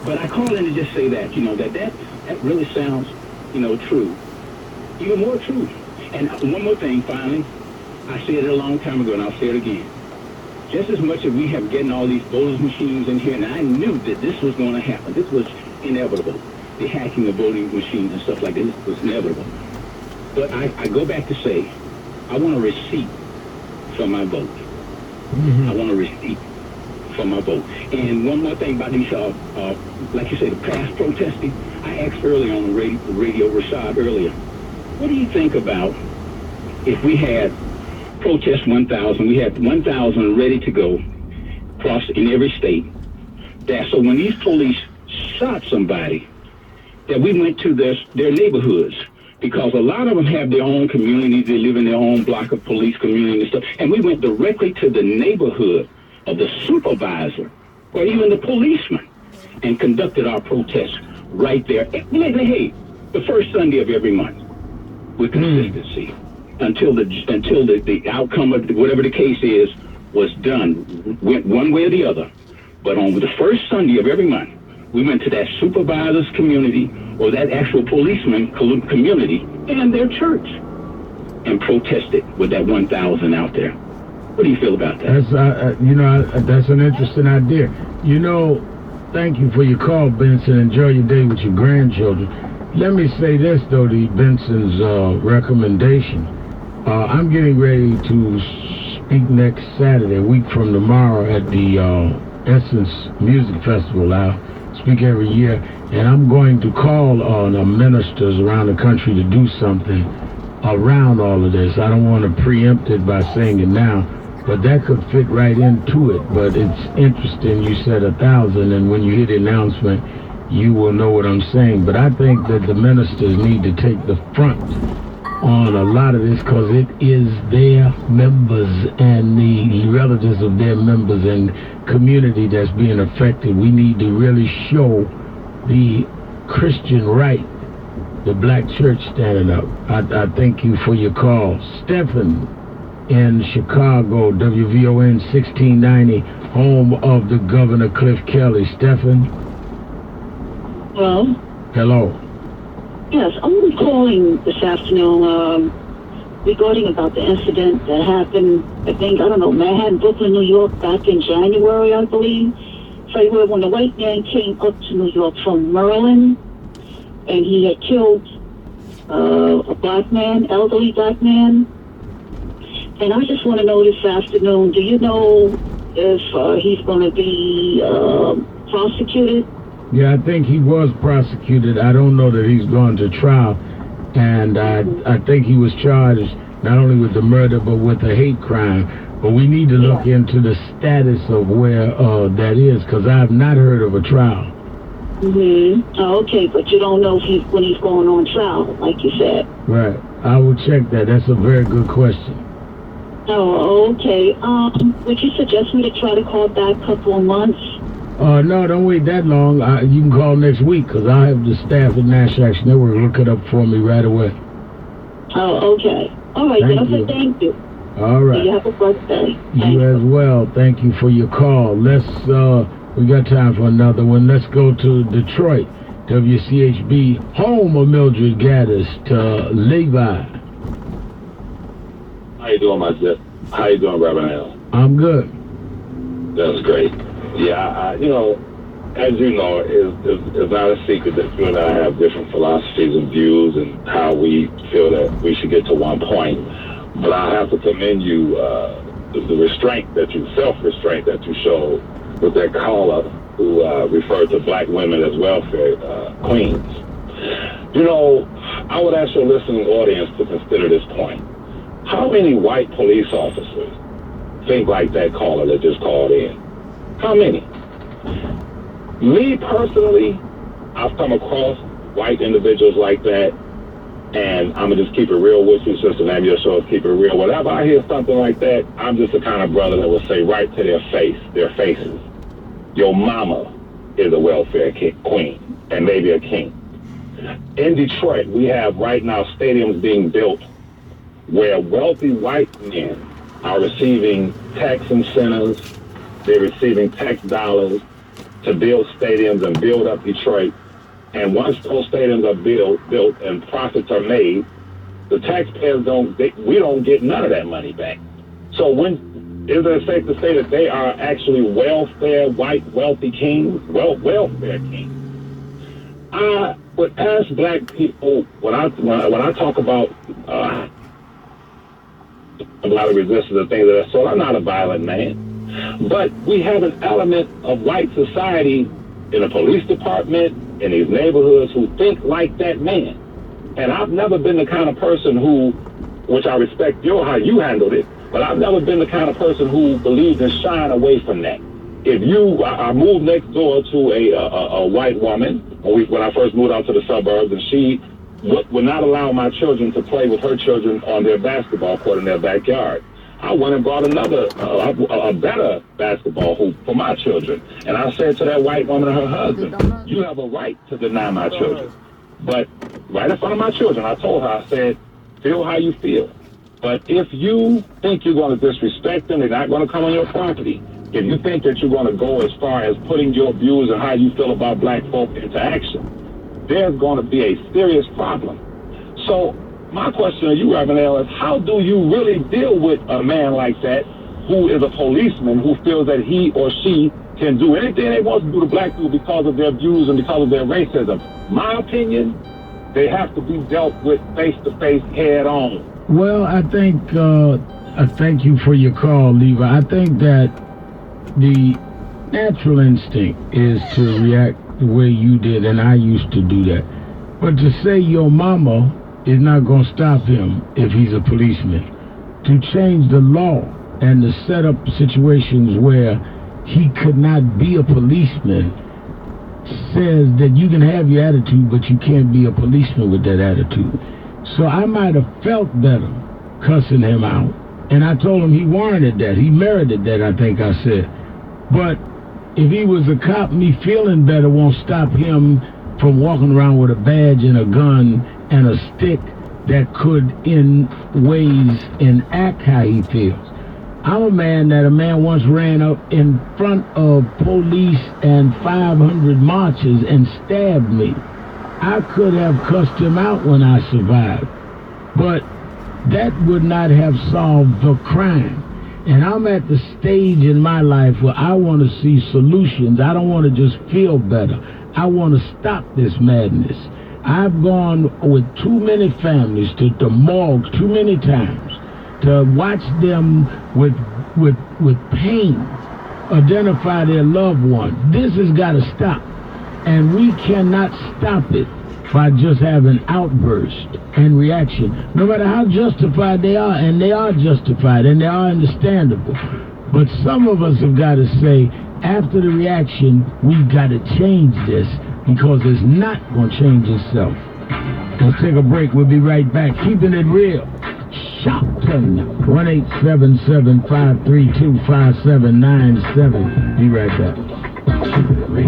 But I call in to just say that, that really sounds, true. Even more true. And one more thing, finally, I said it a long time ago, and I'll say it again. Just as much as we have getting all these voting machines in here, and I knew that this was going to happen. This was inevitable. The hacking of voting machines and stuff like this was inevitable. But I go back to say, I want a receipt for my vote. I want a receipt for my vote. And one more thing about these, like you say, the past protesting. I asked earlier on the radio Rashad earlier, what do you think about if we had Protest 1000, we had 1,000 ready to go across in every state, that so when these police shot somebody, that we went to their neighborhoods, because a lot of them have their own communities, they live in their own block of police community and stuff, and we went directly to the neighborhood of the supervisor or even the policeman and conducted our protest right there. Hey, the first Sunday of every month with consistency until the outcome of whatever the case is was done, went one way or the other. But on the first Sunday of every month, we went to that supervisor's community or that actual policeman community and their church and protested with that 1,000 out there. What do you feel about that? That's that's an interesting idea. Thank you for your call, Benson. Enjoy your day with your grandchildren. Let me say this, though, to Benson's recommendation. I'm getting ready to speak next Saturday, a week from tomorrow, at the Essence Music Festival. I speak every year, and I'm going to call on ministers around the country to do something around all of this. I don't want to preempt it by saying it now, but that could fit right into it. But it's interesting you said 1,000, and when you hear the announcement, you will know what I'm saying. But I think that the ministers need to take the front on a lot of this, because it is their members and the relatives of their members and community that's being affected. We need to really show the Christian right, the black church standing up. I thank you for your call. Stephen in Chicago, WVON 1690, home of the Governor Cliff Kelly. Stephen? Hello? Hello. Yes, I'm calling this afternoon regarding about the incident that happened, Manhattan, Brooklyn, New York, back in January, I believe. February, when the white man came up to New York from Maryland, and he had killed a black man, elderly black man. And I just want to know this afternoon, do you know if he's going to be prosecuted? Yeah, I think he was prosecuted. I don't know that he's gone to trial. And I think he was charged not only with the murder, but with a hate crime. But we need to look into the status of where that is, because I have not heard of a trial. Oh, okay, but you don't know if when he's going on trial, like you said. Right. I will check that. That's a very good question. Oh, okay. Would you suggest me to try to call back a couple of months? No, don't wait that long. You can call next week, because I have the staff at National Action Network look it up for me right away. Oh, okay. All right, thank you. All right. You have a blessed day. You as well. Thank you for your call. We got time for another one. Let's go to Detroit. WCHB, home of Mildred Gaddis, to Levi. How you doing, How you doing, Reverend Al? I'm good. That's great. Yeah, as you know, it's not a secret that you and I have different philosophies and views and how we feel that we should get to one point. But I have to commend you, the restraint self-restraint that you showed with that caller who referred to black women as welfare queens. I would ask your listening audience to consider this point. How many white police officers think like that caller that just called in? How many? Me personally, I've come across white individuals like that, and I'm gonna just keep it real with you, Sister Name Your Show, keep it real. Whenever I hear something like that, I'm just the kind of brother that will say right to their faces, your mama is a welfare queen, and maybe a king. In Detroit, we have right now stadiums being built where wealthy white men are receiving tax incentives, they're receiving tax dollars, to build stadiums and build up Detroit. And once those stadiums are built and profits are made, the taxpayers we don't get none of that money back. So is it safe to say that they are actually welfare, white, wealthy kings? Welfare kings. I would ask black people when I talk about a lot of resistance and things of that sort. I'm not a violent man, but we have an element of white society in the police department, in these neighborhoods, who think like that man. And I've never been the kind of person which I respect how you handled it, but I've never been the kind of person who believes in shying away from that. I moved next door to a white woman when I first moved out to the suburbs, and she would not allow my children to play with her children on their basketball court in their backyard. I went and brought a better basketball hoop for my children. And I said to that white woman and her husband, you have a right to deny my children. But right in front of my children, I told her, I said, feel how you feel. But if you think you're going to disrespect them, they're not going to come on your property. If you think that you're going to go as far as putting your views and how you feel about black folk into action, there's going to be a serious problem. So my question to you, Reverend L, is how do you really deal with a man like that who is a policeman who feels that he or she can do anything they want to do to black people because of their views and because of their racism? My opinion, they have to be dealt with face-to-face, head-on. Well, I thank you for your call, Levi. I think that the natural instinct is to react the way you did, and I used to do that. But to say your mama is not going to stop him if he's a policeman, to change the law and to set up situations where he could not be a policeman, says that you can have your attitude, but you can't be a policeman with that attitude. So I might have felt better cussing him out, and I told him he warranted that. He merited that, I think I said. But if he was a cop, me feeling better won't stop him from walking around with a badge and a gun and a stick that could, in ways, enact how he feels. I'm a man once ran up in front of police and 500 marchers and stabbed me. I could have cussed him out when I survived, but that would not have solved the crime. And I'm at the stage in my life where I want to see solutions. I don't want to just feel better. I want to stop this madness. I've gone with too many families to the morgue too many times to watch them with pain identify their loved one. This has got to stop. And we cannot stop it by just having outburst and reaction, no matter how justified they are, and they are justified, and they are understandable. But some of us have got to say, after the reaction, we've got to change this, because it's not going to change itself. Let's take a break. We'll be right back. Keeping it real. Shopton, 1-877-532-5797. Be right back. Keep it real.